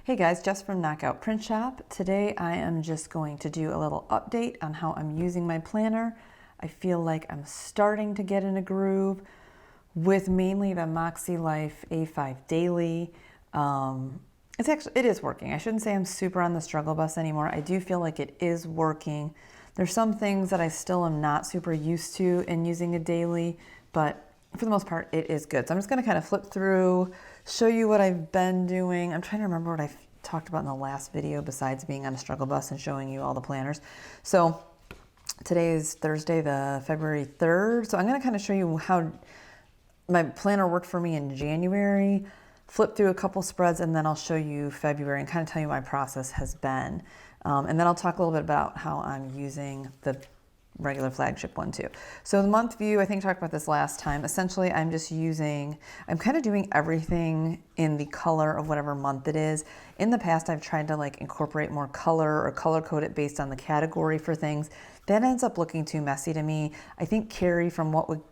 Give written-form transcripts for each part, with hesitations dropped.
Hey guys, Jess from Knockout Print Shop. Today I am just going to do a little update on how I'm using my planner. I feel like I'm starting to get in a groove with mainly the Makselife A5 Daily. It is working. I shouldn't say I'm super on the struggle bus anymore. I do feel like it is working. There's some things that I still am not super used to in using a daily, but for the most part, it is good. So I'm just going to kind of flip through, show you what I've been doing. I'm trying to remember what I talked about in the last video besides being on a struggle bus and showing you all the planners. So today is Thursday, the February 3rd. So I'm going to kind of show you how my planner worked for me in January, flip through a couple spreads, and then I'll show you February and kind of tell you what my process has been. And then I'll talk a little bit about how I'm using the regular Flagship one too. So the month view, I think I talked about this last time. Essentially, I'm kind of doing everything in the color of whatever month it is. In the past, I've tried to like incorporate more color or color code it based on the category for things. That ends up looking too messy to me. I think Carrie from What Would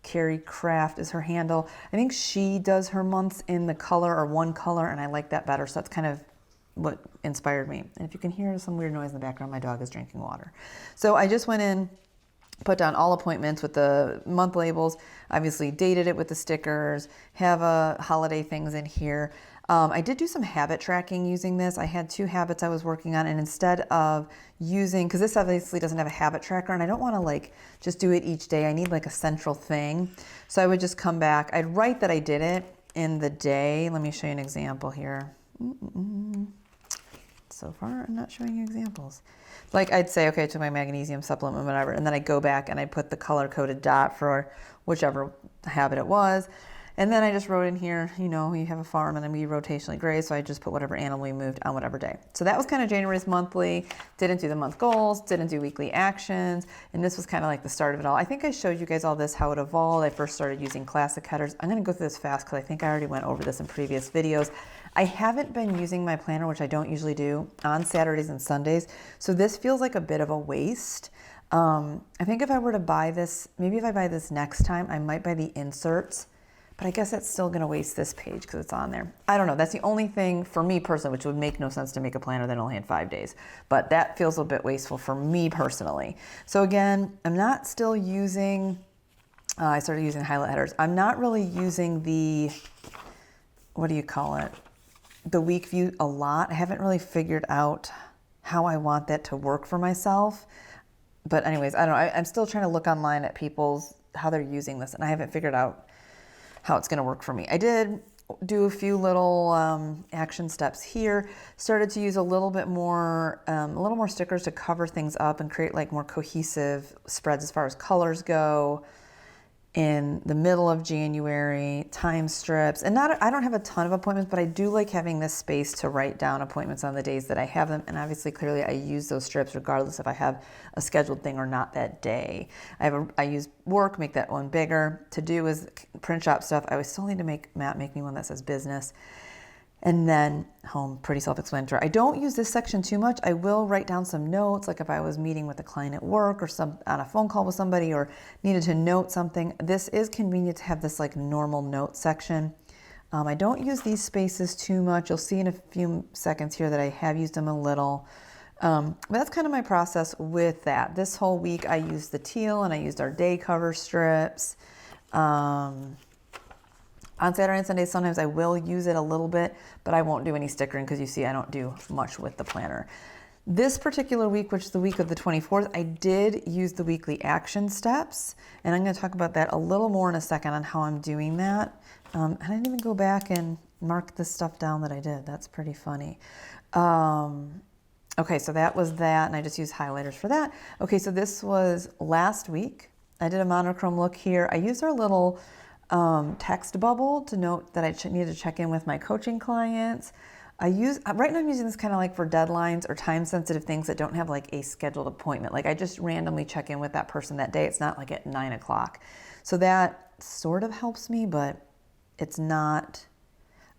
Carrie Craft is her handle. I think she does her months in the color or one color, and I like that better. So that's kind of what inspired me. And if you can hear some weird noise in the background, my dog is drinking water. So I just went in, put down all appointments with the month labels, obviously dated it with the stickers, have holiday things in here. I did do some habit tracking using this. I had 2 habits I was working on, and instead of using, because this obviously doesn't have a habit tracker, and I don't want to like just do it each day. I need like a central thing. So I would just come back. I'd write that I did it in the day. Let me show you an example here. So far, I'm not showing you examples. Like I'd say, okay, I took my magnesium supplement, whatever, and then I go back and I put the color-coded dot for whichever habit it was. And then I just wrote in here, you know, you have a farm and I'm going to be rotationally grazed, so I just put whatever animal we moved on whatever day. So that was kind of January's monthly. Didn't do the month goals, didn't do weekly actions, and this was kind of like the start of it all. I think I showed you guys all this, how it evolved. I first started using classic headers. I'm going to go through this fast because I think I already went over this in previous videos. I haven't been using my planner, which I don't usually do, on Saturdays and Sundays, so this feels like a bit of a waste. I think if I were to buy this, maybe if I buy this next time, I might buy the inserts. But I guess that's still going to waste this page because it's on there. I don't know. That's the only thing for me personally, which would make no sense to make a planner that only had 5 days. But that feels a bit wasteful for me personally. So again, I'm not still using, I started using highlight headers. I'm not really using the, what do you call it? The week view a lot. I haven't really figured out how I want that to work for myself. But anyways, I don't know. I'm still trying to look online at how they're using this, and I haven't figured out how it's going to work for me. I did do a few little action steps here. Started to use a little more stickers to cover things up and create like more cohesive spreads as far as colors go. In the middle of January, time strips, and I don't have a ton of appointments, but I do like having this space to write down appointments on the days that I have them. And obviously, clearly, I use those strips regardless if I have a scheduled thing or not that day. I use work, make that one bigger. To do is print shop stuff. I would still need to Matt make me one that says business. And then home, pretty self-explanatory. I don't use this section too much. I will write down some notes, like if I was meeting with a client at work or on a phone call with somebody or needed to note something. This is convenient to have this like normal note section. I don't use these spaces too much. You'll see in a few seconds here that I have used them a little. But that's kind of my process with that. This whole week I used the teal and I used our day cover strips. On Saturday and Sunday, sometimes I will use it a little bit, but I won't do any stickering because you see I don't do much with the planner. This particular week, which is the week of the 24th, I did use the weekly action steps, and I'm going to talk about that a little more in a second on how I'm doing that. I didn't even go back and mark the stuff down that I did. That's pretty funny. Okay, so that was that, and I just used highlighters for that. Okay, so this was last week. I did a monochrome look here. I used our little text bubble to note that I needed to check in with my coaching clients. Right now I'm using this kind of like for deadlines or time sensitive things that don't have like a scheduled appointment. Like I just randomly check in with that person that day. It's not like at 9 o'clock. So that sort of helps me, but it's not,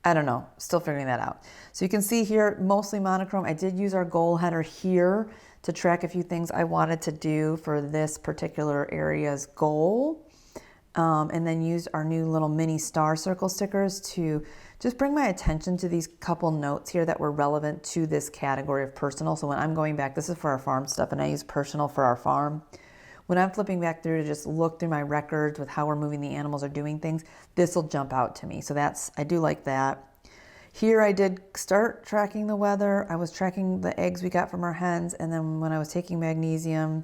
I don't know, still figuring that out. So you can see here, mostly monochrome. I did use our goal header here to track a few things I wanted to do for this particular area's goal. And then used our new little mini star circle stickers to just bring my attention to these couple notes here that were relevant to this category of personal. So when I'm going back, this is for our farm stuff, and I use personal for our farm. When I'm flipping back through to just look through my records with how we're moving the animals or doing things, this will jump out to me. So I do like that. Here I did start tracking the weather. I was tracking the eggs we got from our hens, and then when I was taking magnesium,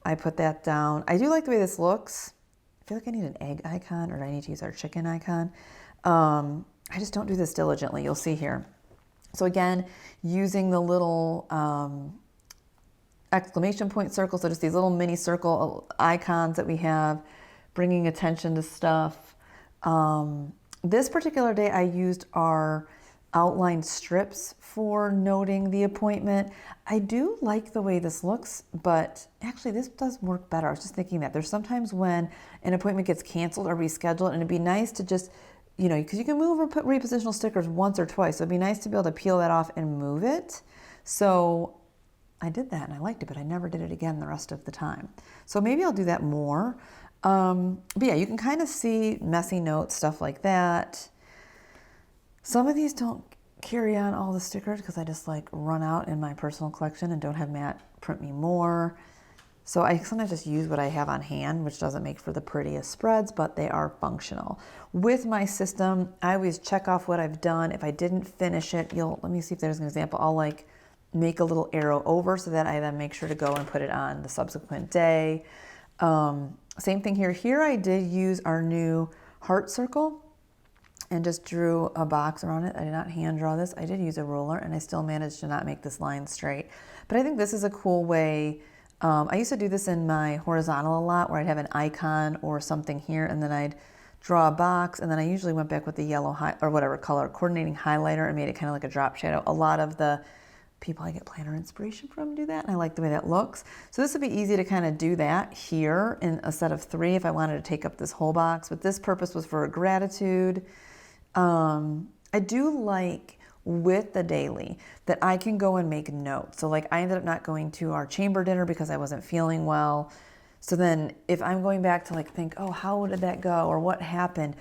I put that down. I do like the way this looks. I feel like I need an egg icon, or I need to use our chicken icon. I just don't do this diligently. You'll see here. So again, using the little exclamation point circle, so just these little mini circle icons that we have, bringing attention to stuff. This particular day, I used our outline strips for noting the appointment. I do like the way this looks, but actually this does work better. I was just thinking that there's sometimes when an appointment gets canceled or rescheduled, and it'd be nice to just, because you can move or put repositional stickers once or twice. So it'd be nice to be able to peel that off and move it. So I did that and I liked it, but I never did it again the rest of the time. So maybe I'll do that more. But yeah, you can kind of see messy notes, stuff like that. Some of these don't carry on all the stickers because I just run out in my personal collection and don't have Matt print me more. So I sometimes just use what I have on hand, which doesn't make for the prettiest spreads, but they are functional. With my system, I always check off what I've done. If I didn't finish it, let me see if there's an example. I'll make a little arrow over so that I then make sure to go and put it on the subsequent day. Same thing here. Here I did use our new heart circle and just drew a box around it. I did not hand draw this. I did use a ruler, and I still managed to not make this line straight. But I think this is a cool way. I used to do this in my horizontal a lot, where I'd have an icon or something here, and then I'd draw a box, and then I usually went back with the yellow or whatever color coordinating highlighter and made it kind of like a drop shadow. A lot of the people I get planner inspiration from do that, and I like the way that looks. So this would be easy to kind of do that here in a set of 3 if I wanted to take up this whole box. But this purpose was for gratitude. I do like with the daily that I can go and make notes. So I ended up not going to our chamber dinner because I wasn't feeling well. So then if I'm going back to think, oh, how did that go or what happened,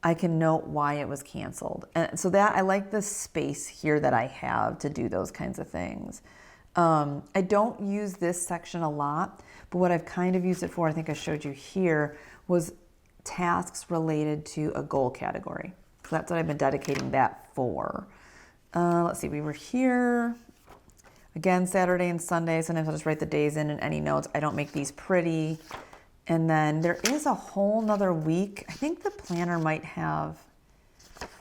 I can note why it was canceled. And so that I like the space here that I have to do those kinds of things. I don't use this section a lot, but what I've kind of used it for, I think I showed you here, was tasks related to a goal category. So that's what I've been dedicating that for. Let's see, we were here. Again, Saturday and Sunday. Sometimes I'll just write the days in and any notes. I don't make these pretty. And then there is a whole nother week. I think the planner might have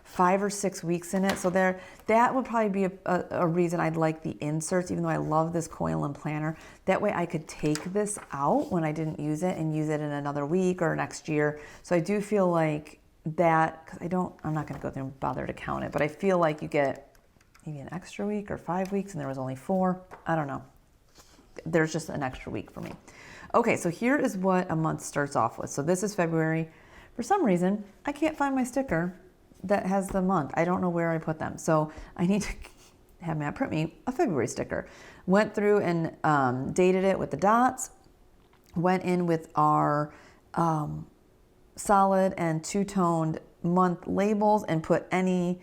5 or 6 weeks in it. So that would probably be a reason I'd like the inserts, even though I love this coil and planner. That way I could take this out when I didn't use it and use it in another week or next year. So I do feel like that, because I'm not going to go there and bother to count it, but I feel like you get maybe an extra week or 5 weeks and there was only 4. I don't know. There's just an extra week for me. Okay, so here is what a month starts off with. So this is February. For some reason, I can't find my sticker that has the month. I don't know where I put them. So I need to have Matt print me a February sticker. Went through and dated it with the dots. Went in with our solid and two-toned month labels and put any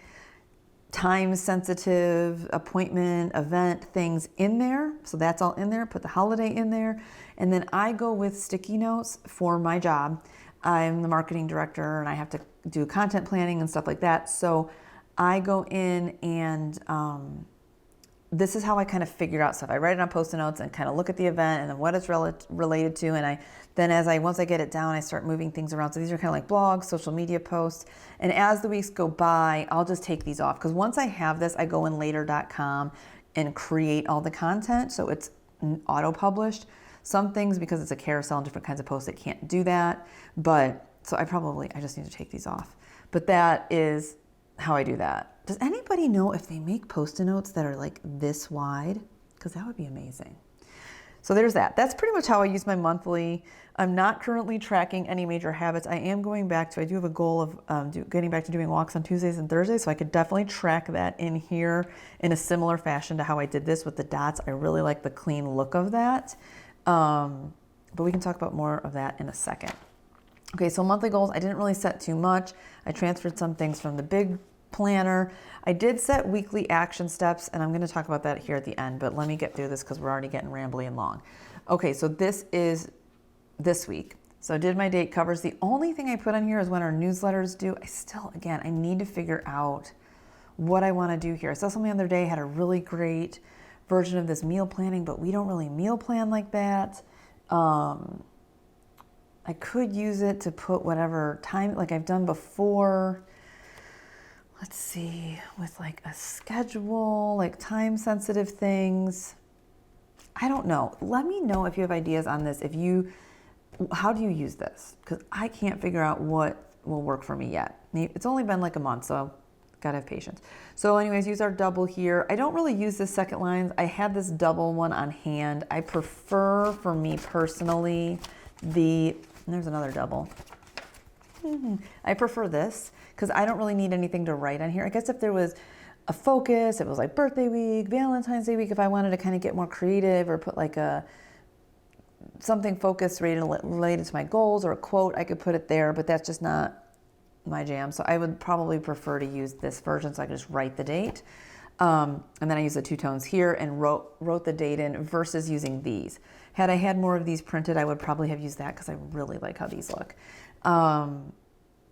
time-sensitive appointment, event things in there. So that's all in there. Put the holiday in there. And then I go with sticky notes for my job. I'm the marketing director and I have to do content planning and stuff like that. So I go in and this is how I kind of figure out stuff. I write it on Post-it notes and kind of look at the event and then what it's related to. And once I get it down, I start moving things around. So these are kind of like blogs, social media posts. And as the weeks go by, I'll just take these off. Because once I have this, I go in later.com and create all the content. So it's auto-published. Some things, because it's a carousel and different kinds of posts, it can't do that. But so I just need to take these off. But that is how I do that. Does anybody know if they make Post-it notes that are like this wide? Because that would be amazing. So there's that. That's pretty much how I use my monthly. I'm not currently tracking any major habits. I am going back to, I do have a goal of getting back to doing walks on Tuesdays and Thursdays, so I could definitely track that in here in a similar fashion to how I did this with the dots. I really like the clean look of that. But we can talk about more of that in a second. Okay, so monthly goals, I didn't really set too much. I transferred some things from the big planner. I did set weekly action steps, and I'm going to talk about that here at the end, but let me get through this because we're already getting rambly and long. Okay, so this is this week. So I did my date covers. The only thing I put on here is when our newsletters due. I need to figure out what I want to do here. I saw something the other day had a really great version of this meal planning, but we don't really meal plan like that. I could use it to put whatever time, like I've done before. Let's see, with like a schedule, like time sensitive things. I don't know. Let me know if you have ideas on this. How do you use this? Because I can't figure out what will work for me yet. It's only been like a month, so gotta have patience. So anyways, use our double here. I don't really use this second line. I had this double one on hand. I prefer, for me personally, there's another double. I prefer this because I don't really need anything to write on here. I guess if there was a focus, it was like birthday week, Valentine's Day week, if I wanted to kind of get more creative or put like something focused related to my goals or a quote, I could put it there, but that's just not my jam. So I would probably prefer to use this version so I can just write the date. And then I use the two tones here and wrote the date in versus using these. Had I had more of these printed, I would probably have used that because I really like how these look.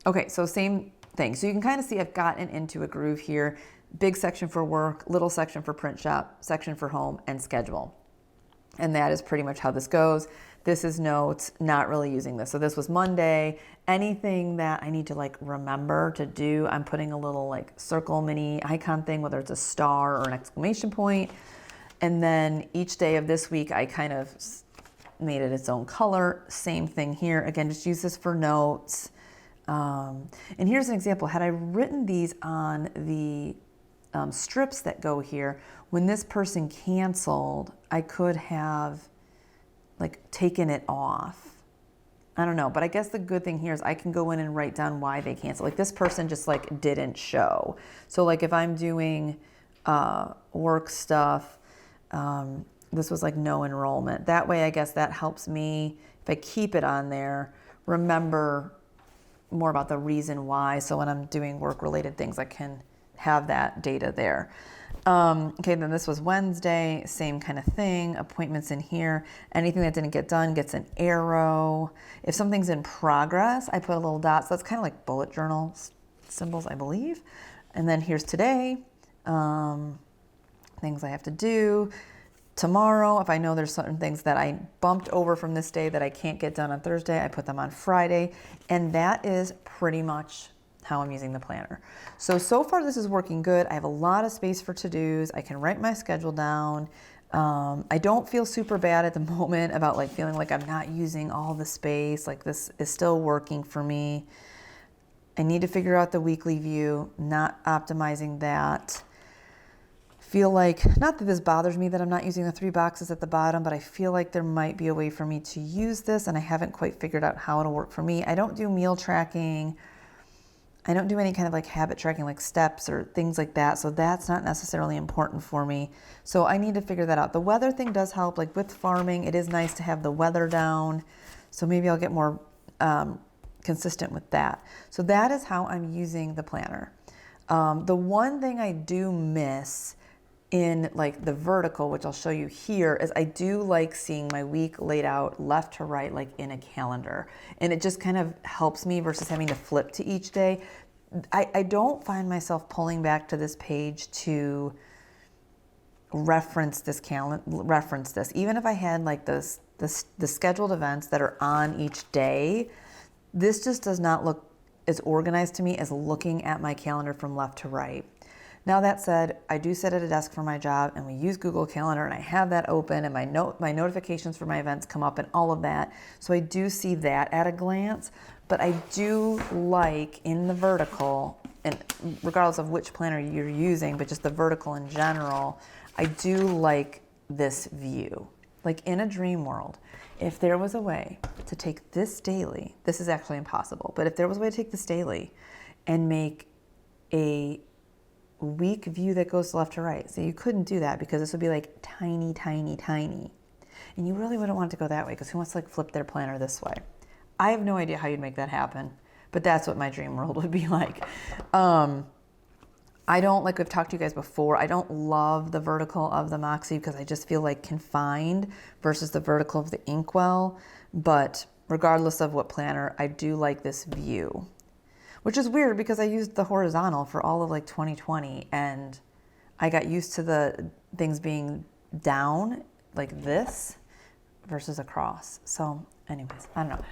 Okay, so same thing. So you can kind of see I've gotten into a groove here. Big section for work, little section for print shop, section for home, and schedule. And that is pretty much how this goes. This is notes, not really using this. So this was Monday. Anything that I need to like remember to do, I'm putting a little like circle mini icon thing, whether it's a star or an exclamation point. And then each day of this week, I kind of made it its own color. Same thing here. Again, just use this for notes. And here's an example. Had I written these on the strips that go here, when this person canceled, I could have like taken it off. I don't know, but I guess the good thing here is I can go in and write down why they canceled. Like this person just like didn't show. So like if I'm doing work stuff, this was like no enrollment. That way, I guess that helps me, if I keep it on there, remember more about the reason why. So when I'm doing work related things, I can have that data there. Okay, then this was Wednesday, same kind of thing, appointments in here. Anything that didn't get done gets an arrow. If something's in progress, I put a little dot. So that's kind of like bullet journal symbols, I believe. And then here's today, things I have to do. Tomorrow, if I know there's certain things that I bumped over from this day that I can't get done on Thursday, I put them on Friday. And that is pretty much how I'm using the planner. So far this is working good. I have a lot of space for to-dos. I can write my schedule down. I don't feel super bad at the moment about like feeling like I'm not using all the space. Like this is still working for me. I need to figure out the weekly view, not optimizing that. Feel like, not that this bothers me that I'm not using the 3 boxes at the bottom, but I feel like there might be a way for me to use this and I haven't quite figured out how it'll work for me. I don't do meal tracking. I don't do any kind of like habit tracking, like steps or things like that. So that's not necessarily important for me. So I need to figure that out. The weather thing does help. Like with farming, it is nice to have the weather down. So maybe I'll get more consistent with that. So that is how I'm using the planner. The one thing I do miss in like the vertical, which I'll show you here, is I do like seeing my week laid out left to right, like in a calendar. And it just kind of helps me versus having to flip to each day. I don't find myself pulling back to this page to reference this Even if I had like the scheduled events that are on each day, this just does not look as organized to me as looking at my calendar from left to right. Now that said, I do sit at a desk for my job and we use Google Calendar and I have that open and my notifications for my events come up and all of that. So I do see that at a glance, but I do like in the vertical, and regardless of which planner you're using, but just the vertical in general, I do like this view. Like in a dream world, if there was a way to take this daily, this is actually impossible, but if there was a way to take this daily and make a week view that goes left to right. So you couldn't do that because this would be like tiny, tiny, tiny. And you really wouldn't want it to go that way because who wants to like flip their planner this way? I have no idea how you'd make that happen, but that's what my dream world would be like. I don't, like we've talked to you guys before, I don't love the vertical of the Moxie because I just feel like confined versus the vertical of the Inkwell. But regardless of what planner, I do like this view, which is weird because I used the horizontal for all of like 2020 and I got used to the things being down like this versus across. So anyways, I don't know.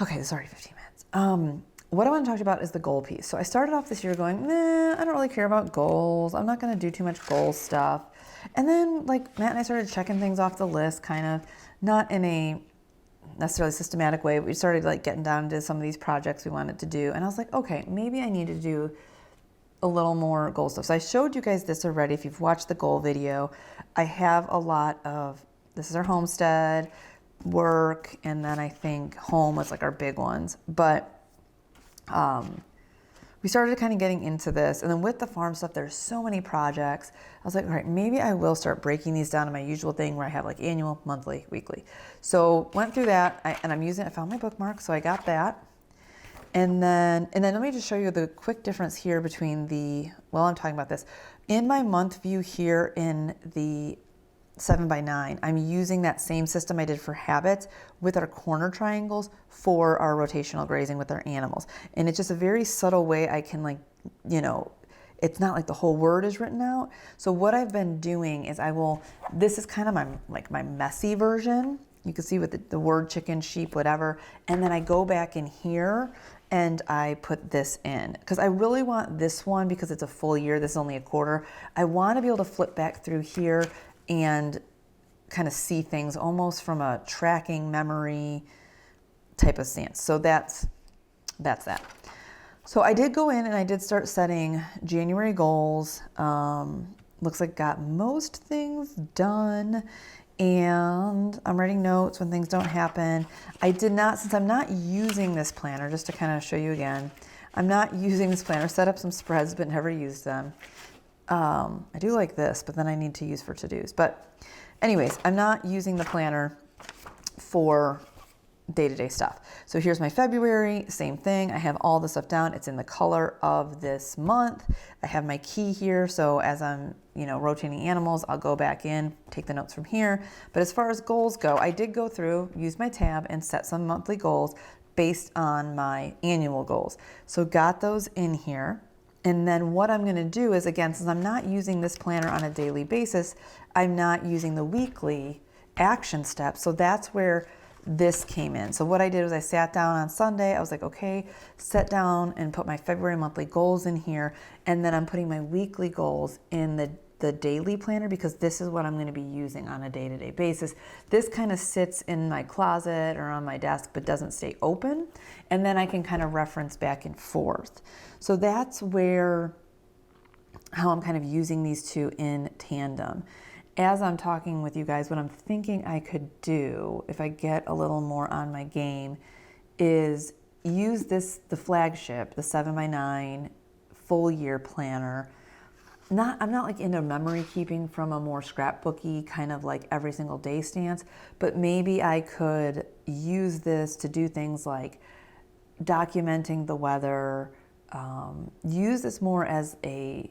Okay, this is already 15 minutes. What I want to talk about is the goal piece. So I started off this year going, nah, I don't really care about goals. I'm not going to do too much goal stuff. And then like Matt and I started checking things off the list, kind of not in a necessarily systematic way, but we started like getting down to some of these projects we wanted to do. And I was like, okay, maybe I need to do a little more goal stuff. So I showed you guys this already. If you've watched the goal video, I have a lot of, this is our homestead, work, and then I think home was like our big ones. But we started kind of getting into this, and then with the farm stuff, there's so many projects. I was like, all right, maybe I will start breaking these down to my usual thing where I have like annual, monthly, weekly. So went through that, I found my bookmark, so I got that. And then let me just show you the quick difference here between while I'm talking about this. In my month view here in the 7x9, I'm using that same system I did for habits with our corner triangles for our rotational grazing with our animals. And it's just a very subtle way I can it's not like the whole word is written out. So what I've been doing is this is kind of my messy version. You can see with the word chicken, sheep, whatever. And then I go back in here and I put this in because I really want this one because it's a full year. This is only a quarter. I want to be able to flip back through here and kind of see things almost from a tracking memory type of stance. So that's that. So I did go in and I did start setting January goals. Looks like got most things done, and I'm writing notes when things don't happen. I did not, since I'm not using this planner, just to kind of show you again, I'm not using this planner. Set up some spreads but never used them. I do like this, but then I need to use for to-dos. But anyways, I'm not using the planner for day-to-day stuff. So here's my February, same thing. I have all the stuff down. It's in the color of this month. I have my key here. So as I'm, rotating animals, I'll go back in, take the notes from here. But as far as goals go, I did go through, use my tab and set some monthly goals based on my annual goals. So got those in here. And then what I'm going to do is, again, since I'm not using this planner on a daily basis, I'm not using the weekly action steps. So that's where this came in. So what I did was I sat down on Sunday. I was like, okay, sit down and put my February monthly goals in here. And then I'm putting my weekly goals in the daily planner because this is what I'm going to be using on a day-to-day basis. This kind of sits in my closet or on my desk, but doesn't stay open. And then I can kind of reference back and forth. So that's how I'm kind of using these two in tandem. As I'm talking with you guys, what I'm thinking I could do if I get a little more on my game is use the Flagship, the 7x9 full year planner. I'm not like into memory keeping from a more scrapbooky kind of like every single day stance, but maybe I could use this to do things like documenting the weather, use this more as a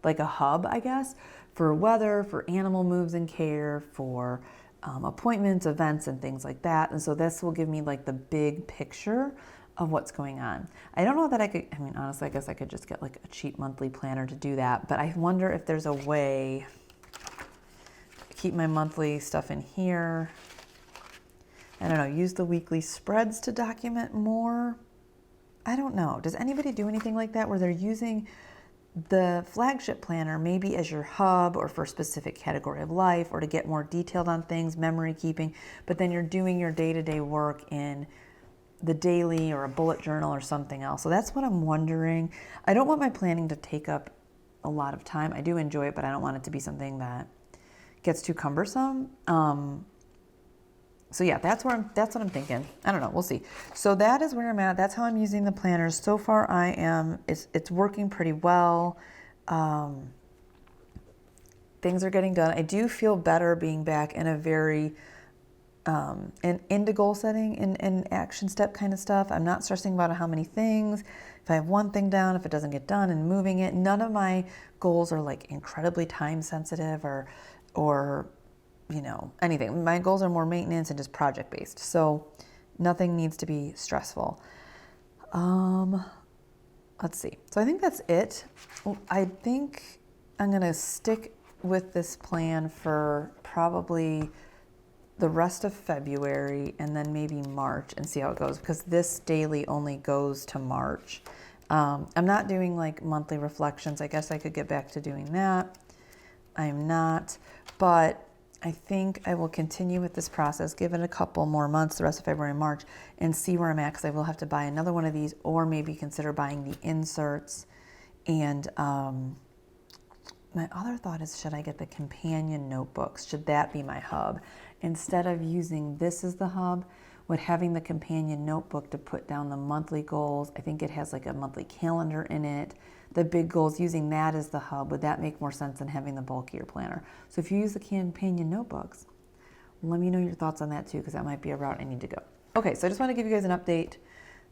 hub, I guess, for weather, for animal moves and care, for appointments, events, and things like that. And so this will give me like the big picture of what's going on. I don't know that honestly, I guess I could just get like a cheap monthly planner to do that, but I wonder if there's a way to keep my monthly stuff in here. I don't know, use the weekly spreads to document more. I don't know. Does anybody do anything like that where they're using the Flagship planner maybe as your hub or for a specific category of life or to get more detailed on things, memory keeping, but then you're doing your day-to-day work in the daily or a bullet journal or something else. So that's what I'm wondering. I don't want my planning to take up a lot of time. I do enjoy it, but I don't want it to be something that gets too cumbersome. So yeah, that's what I'm thinking. I don't know. We'll see. So that is where I'm at. That's how I'm using the planners. So far it's working pretty well. Things are getting done. I do feel better being back in a very and into goal setting and action step kind of stuff. I'm not stressing about how many things. If I have one thing down, if it doesn't get done and moving it, none of my goals are like incredibly time sensitive or you know, anything. My goals are more maintenance and just project based. So nothing needs to be stressful. Let's see. So I think that's it. I think I'm going to stick with this plan for probably the rest of February and then maybe March and see how it goes, because this daily only goes to March. I'm not doing like monthly reflections. I guess I could get back to doing that. I'm not, but I think I will continue with this process, give it a couple more months, the rest of February and March, and see where I'm at, because I will have to buy another one of these, or maybe consider buying the inserts. And my other thought is, should I get the companion notebooks? Should that be my hub? Instead of using this as the hub, with having the companion notebook to put down the monthly goals, I think it has like a monthly calendar in it, the big goals, using that as the hub, would that make more sense than having the bulkier planner? So if you use the companion notebooks, let me know your thoughts on that too, because that might be a route I need to go. Okay, so I just want to give you guys an update.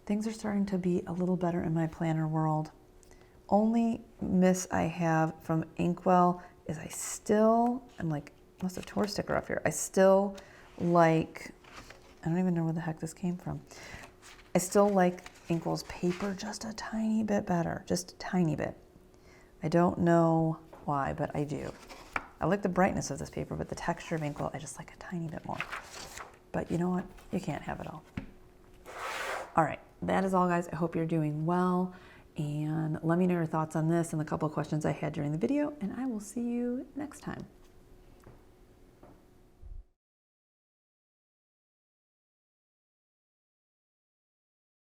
Things are starting to be a little better in my planner world. Only miss I have from Inkwell is I'm like, must have tore a sticker off here. I still like, I don't even know where the heck this came from. I still like Inkwell's paper just a tiny bit better, just a tiny bit. I don't know why, but I do. I like the brightness of this paper, but the texture of Inkwell, I just like a tiny bit more. But you know what? You can't have it all. All right, that is all, guys. I hope you're doing well. And let me know your thoughts on this and the couple of questions I had during the video, and I will see you next time.